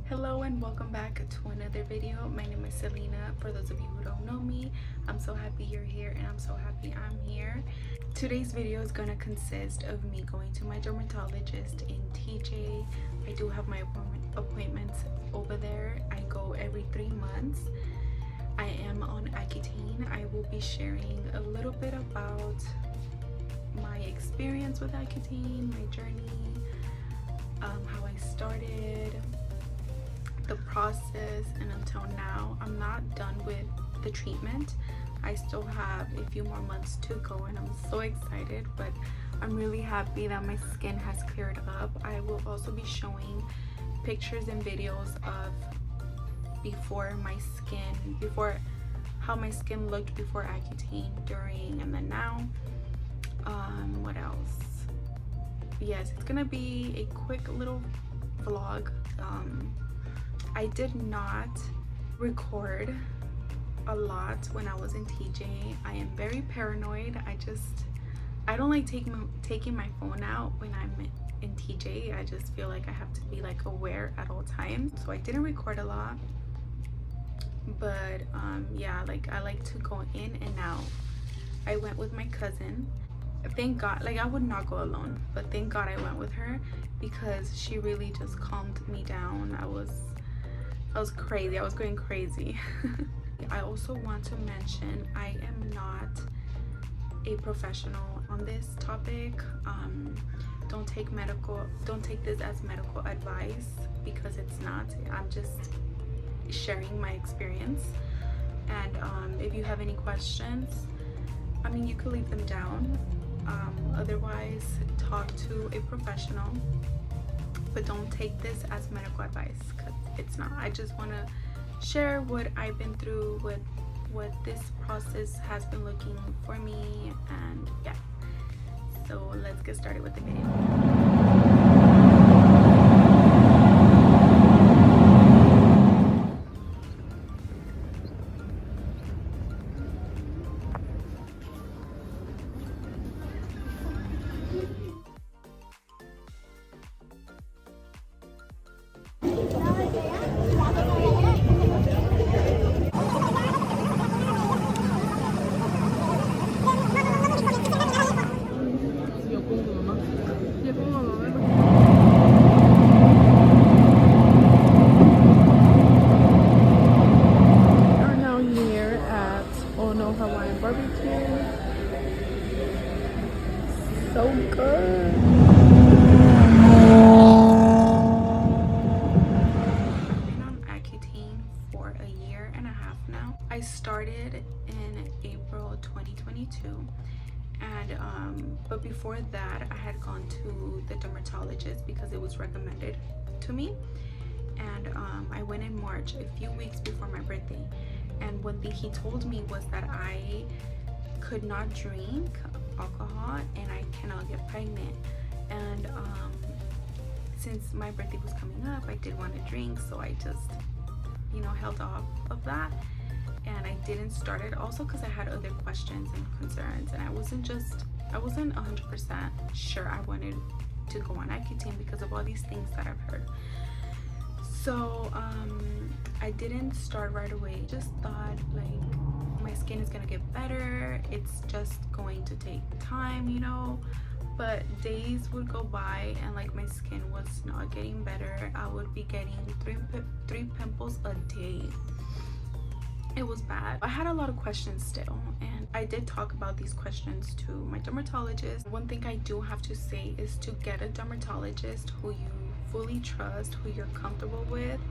Hello and welcome back to another video. My name is Selena. For those of you who don't know me, I'm so happy you're here and I'm so happy I'm here. Today's video is going to consist of me going to my dermatologist in TJ. I do have my appointments over there. I go every 3 months. I am on Accutane. I will be sharing a little bit about my experience with Accutane, my journey, how I started, the process, and until now I'm not done with the treatment. I still have a few more months to go and I'm so excited, but I'm really happy that my skin has cleared up. I will also be showing pictures and videos of before how my skin looked before Accutane, during, and then now. What else? Yes, it's gonna be a quick little vlog. I did not record a lot when I was in TJ. I am very paranoid. I don't like taking my phone out when I'm in TJ. I just feel like I have to be like aware at all times. So I didn't record a lot, but yeah, like I like to go in and out. I went with my cousin. Thank God, like I would not go alone, but thank God I went with her because she really just calmed me down. I was crazy. I was going crazy. I also want to mention I am not a professional on this topic. Don't take this as medical advice because it's not. I'm just sharing my experience, and if you have any questions, I mean, you could leave them down. Otherwise, talk to a professional, but don't take this as medical advice because it's not. I just want to share what I've been through, what this process has been looking for me, and yeah. So let's get started with the video. So good. I've been on Accutane for a year and a half now. I started in April 2022, and but before that I had gone to the dermatologist because it was recommended to me, and I went in March, a few weeks before my birthday, and one thing he told me was that I could not drink alcohol and I cannot get pregnant, and since my birthday was coming up, I did want to drink, so I just, you know, held off of that, and I didn't start it also because I had other questions and concerns, and I wasn't 100% sure I wanted to go on Accutane because of all these things that I've heard. So I didn't start right away. Just thought like my skin is gonna get better, it's just going to take time, you know. But days would go by and like my skin was not getting better. I would be getting three pimples a day. It was bad. I had a lot of questions still, and I did talk about these questions to my dermatologist. One thing I do have to say is to get a dermatologist who you fully trust, who you're comfortable with.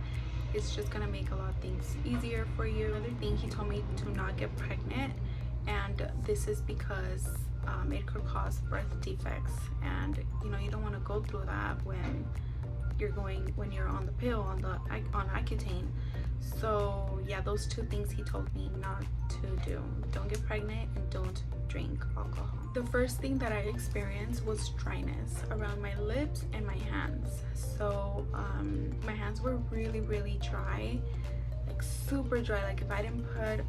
It's just gonna make a lot of things easier for you. Another thing, he told me to not get pregnant, and this is because it could cause birth defects, and you know, you don't want to go through that when you're on the pill, on Accutane. So yeah, those two things he told me not to do. Don't get pregnant and don't drink alcohol. The first thing that I experienced was dryness around my lips and my hands. So my hands were really dry, like super dry, like if I didn't put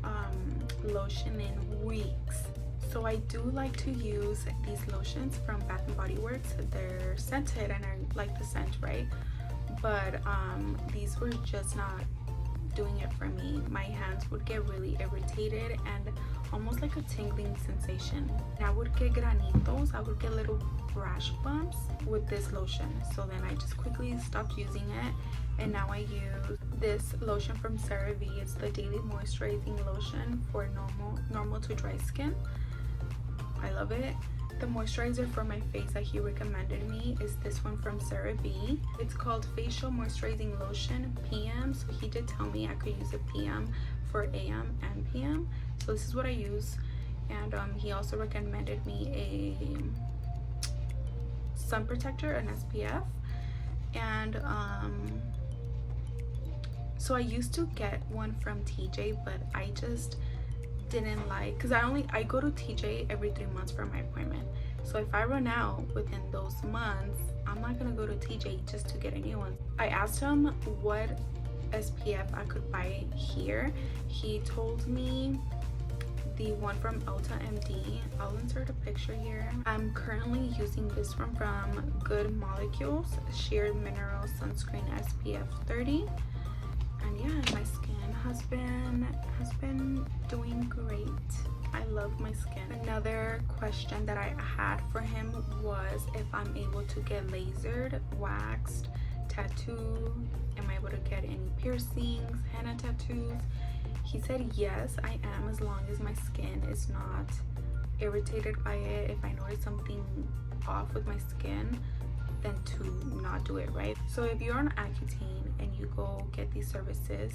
lotion in weeks. So I do like to use these lotions from Bath and Body Works. They're scented and I like the scent, right? but these were just not doing it for me. My hands would get really irritated and almost like a tingling sensation. And I would get granitos, I would get little rash bumps with this lotion. So then I just quickly stopped using it, and now I use this lotion from CeraVe. It's the daily moisturizing lotion for normal to dry skin. I love it. The moisturizer for my face that he recommended me is this one from CeraVe. It's called Facial Moisturizing Lotion PM. So he did tell me I could use a PM for AM and PM. So this is what I use. And he also recommended me a sun protector, an SPF. And so I used to get one from TJ, but I just didn't like, because I go to TJ every 3 months for my appointment. So if I run out within those months, I'm not gonna go to TJ just to get a new one. I asked him what SPF I could buy here. He told me the one from Ulta MD. I'll insert a picture here. I'm currently using this one from Good Molecules Sheer Mineral Sunscreen SPF 30. And yeah, my skin has been doing great. I love my skin. Another question that I had for him was if I'm able to get lasered, waxed, tattoo. Am I able to get any piercings, henna tattoos? He said yes, I am, as long as my skin is not irritated by it. If I notice something off with my skin, then to not do it, right? So if you're on Accutane and you go get these services,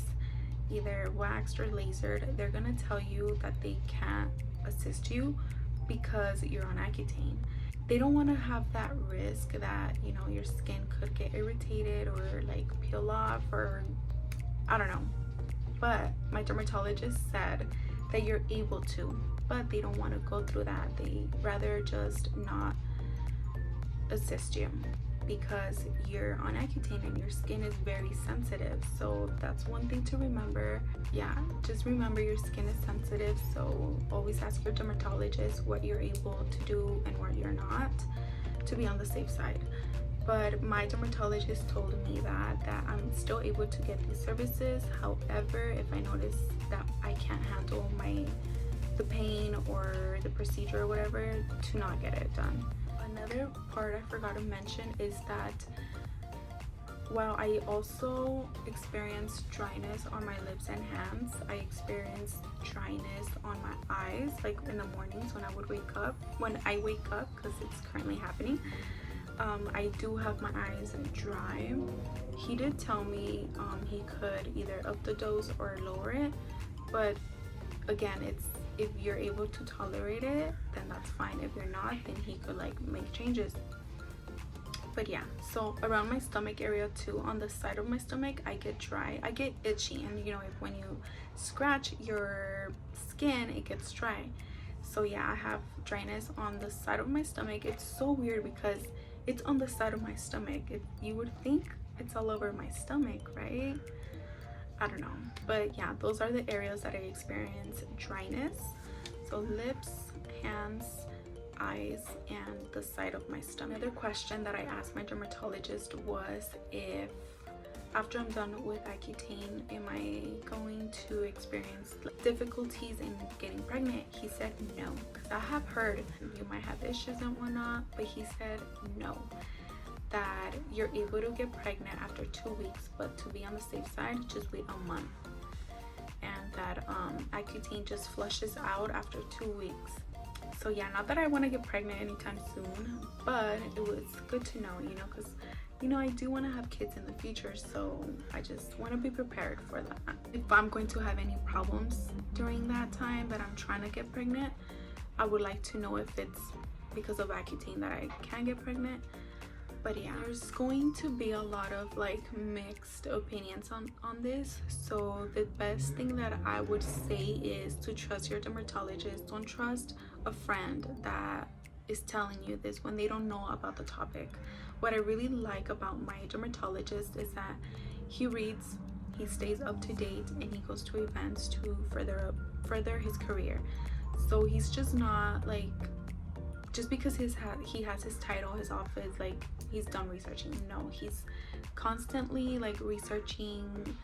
either waxed or lasered, they're gonna tell you that they can't assist you because you're on Accutane. They don't want to have that risk that, you know, your skin could get irritated or like peel off, or I don't know. But my dermatologist said that you're able to, but they don't want to go through that. They rather just not assist you because you're on Accutane and your skin is very sensitive. So that's one thing to remember. Yeah, just remember your skin is sensitive, so always ask your dermatologist what you're able to do and what you're not, to be on the safe side. But my dermatologist told me that I'm still able to get these services. However, if I notice that I can't handle the pain or the procedure or whatever, to not get it done. Another part I forgot to mention is that while I also experienced dryness on my lips and hands, I experienced dryness on my eyes, like in the mornings when I wake up, because it's currently happening. I do have my eyes dry. He did tell me he could either up the dose or lower it, but again, it's if you're able to tolerate it, then that's fine. If you're not, then he could like make changes. But yeah, so around my stomach area too, on the side of my stomach, I get dry, I get itchy, and you know, if when you scratch your skin, it gets dry. So yeah, I have dryness on the side of my stomach. It's so weird because it's on the side of my stomach. You would think it's all over my stomach, right? I don't know, but yeah, those are the areas that I experience dryness. So lips, hands, eyes, and the side of my stomach. Another question that I asked my dermatologist was if after I'm done with Accutane, am I going to experience difficulties in getting pregnant? He said no, because I have heard you might have issues and whatnot, but he said no, that you're able to get pregnant after 2 weeks, but to be on the safe side, just wait a month. And that Accutane just flushes out after 2 weeks. So yeah, not that I want to get pregnant anytime soon, but it was good to know, you know, because you know, I do want to have kids in the future, so I just want to be prepared for that. If I'm going to have any problems during that time that I'm trying to get pregnant, I would like to know if it's because of Accutane that I can get pregnant. But yeah, there's going to be a lot of like mixed opinions on this. So the best thing that I would say is to trust your dermatologist. Don't trust a friend that is telling you this when they don't know about the topic. What I really like about my dermatologist is that he reads, he stays up to date, and he goes to events to further his career. So he's just not like, just because he has his title, his office, like he's done researching. No, he's constantly like researching,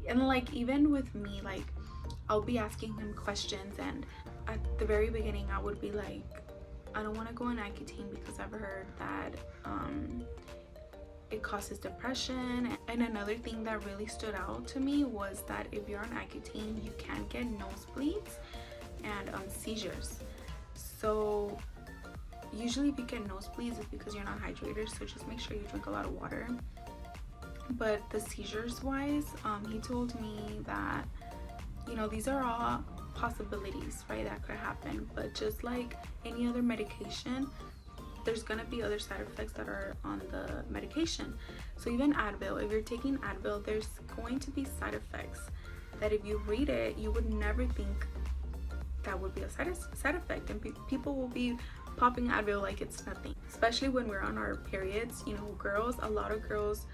and like even with me, like I'll be asking him questions, and at the very beginning I would be like, I don't want to go on Accutane because I've heard that it causes depression. And another thing that really stood out to me was that if you're on Accutane, you can get nosebleeds and seizures. So usually if you get nosebleeds, it's because you're not hydrated, so just make sure you drink a lot of water. But the seizures wise, he told me that, you know, these are all possibilities, right, that could happen, but just like any other medication, there's gonna be other side effects that are on the medication. So even Advil, if you're taking Advil, there's going to be side effects that if you read it, you would never think that would be a side effect, and people will be popping Advil like it's nothing, especially when we're on our periods. You know, girls, a lot of girls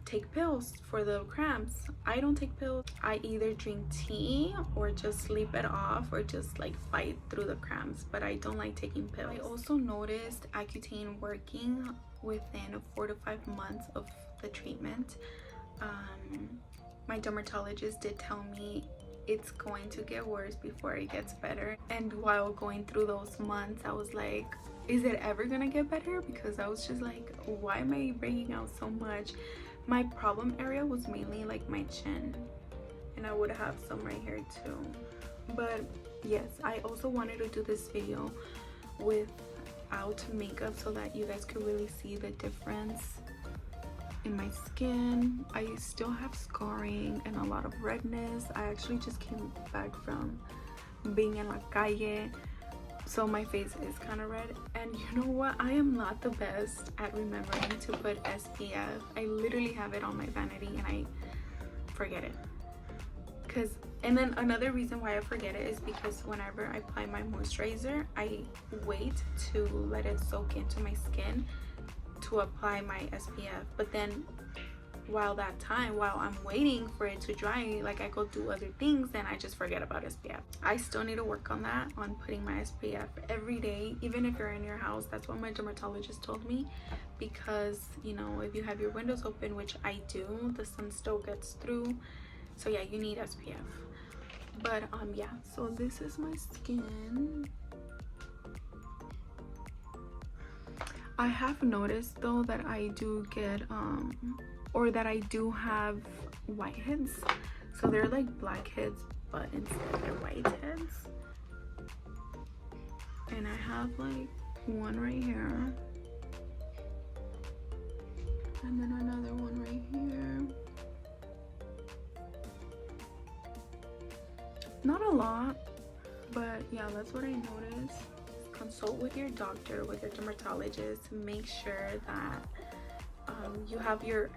take pills for the cramps. I don't take pills. I either drink tea or just sleep it off or just like fight through the cramps, but I don't like taking pills. I also noticed Accutane working within 4 to 5 months of the treatment. My dermatologist did tell me it's going to get worse before it gets better, and while going through those months I was like, is it ever gonna get better? Because I was just like, why am I breaking out so much? My problem area was mainly like my chin, and I would have some right here too. But yes, I also wanted to do this video without makeup so that you guys could really see the difference in my skin. I still have scarring and a lot of redness. I actually just came back from being in la calle, so my face is kind of red. And you know what, I am not the best at remembering to put SPF. I literally have it on my vanity and I forget it. And then another reason why I forget it is because whenever I apply my moisturizer, I wait to let it soak into my skin to apply my SPF. But then while I'm waiting for it to dry, like I go do other things, then I just forget about SPF. I still need to work on that, on putting my SPF every day, even if you're in your house. That's what my dermatologist told me, because you know, if you have your windows open, which I do, the sun still gets through. So yeah, you need SPF. But yeah, so this is my skin. I have noticed though that I do get or that I do have whiteheads. So they're like blackheads, but instead they're whiteheads. And I have like one right here, and then another one right here. Not a lot, but yeah, that's what I noticed. Consult with your doctor, with your dermatologist. Make sure that you have your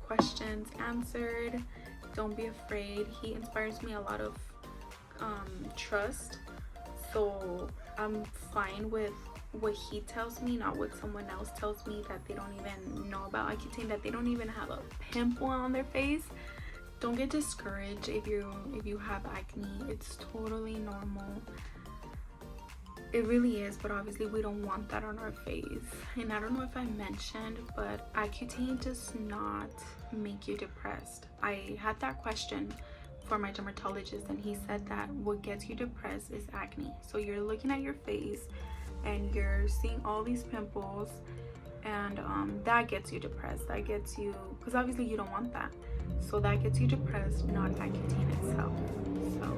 questions answered. Don't be afraid. He inspires me a lot of trust, so I'm fine with what he tells me, not what someone else tells me that they don't even know about Accutane, that they don't even have a pimple on their face. Don't get discouraged if you have acne. It's totally normal. It really is, but obviously we don't want that on our face. And I don't know if I mentioned, but Accutane does not make you depressed. I had that question for my dermatologist, and he said that what gets you depressed is acne. So you're looking at your face and you're seeing all these pimples, and that gets you depressed. That gets you, because obviously you don't want that. So that gets you depressed, not Accutane itself. So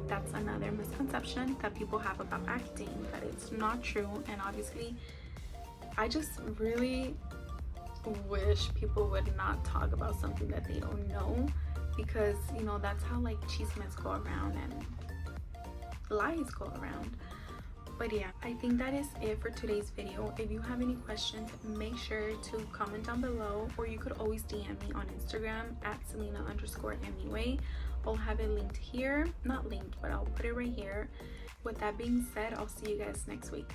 that's another misconception that people have about Accutane, that it's not true. And obviously I just really wish people would not talk about something that they don't know, because you know, that's how like chismes go around and lies go around. But yeah, I think that is it for today's video. If you have any questions, make sure to comment down below, or you could always DM me on Instagram at Selena_MUA. I'll have it linked here, not linked, but I'll put it right here. With that being said, I'll see you guys next week.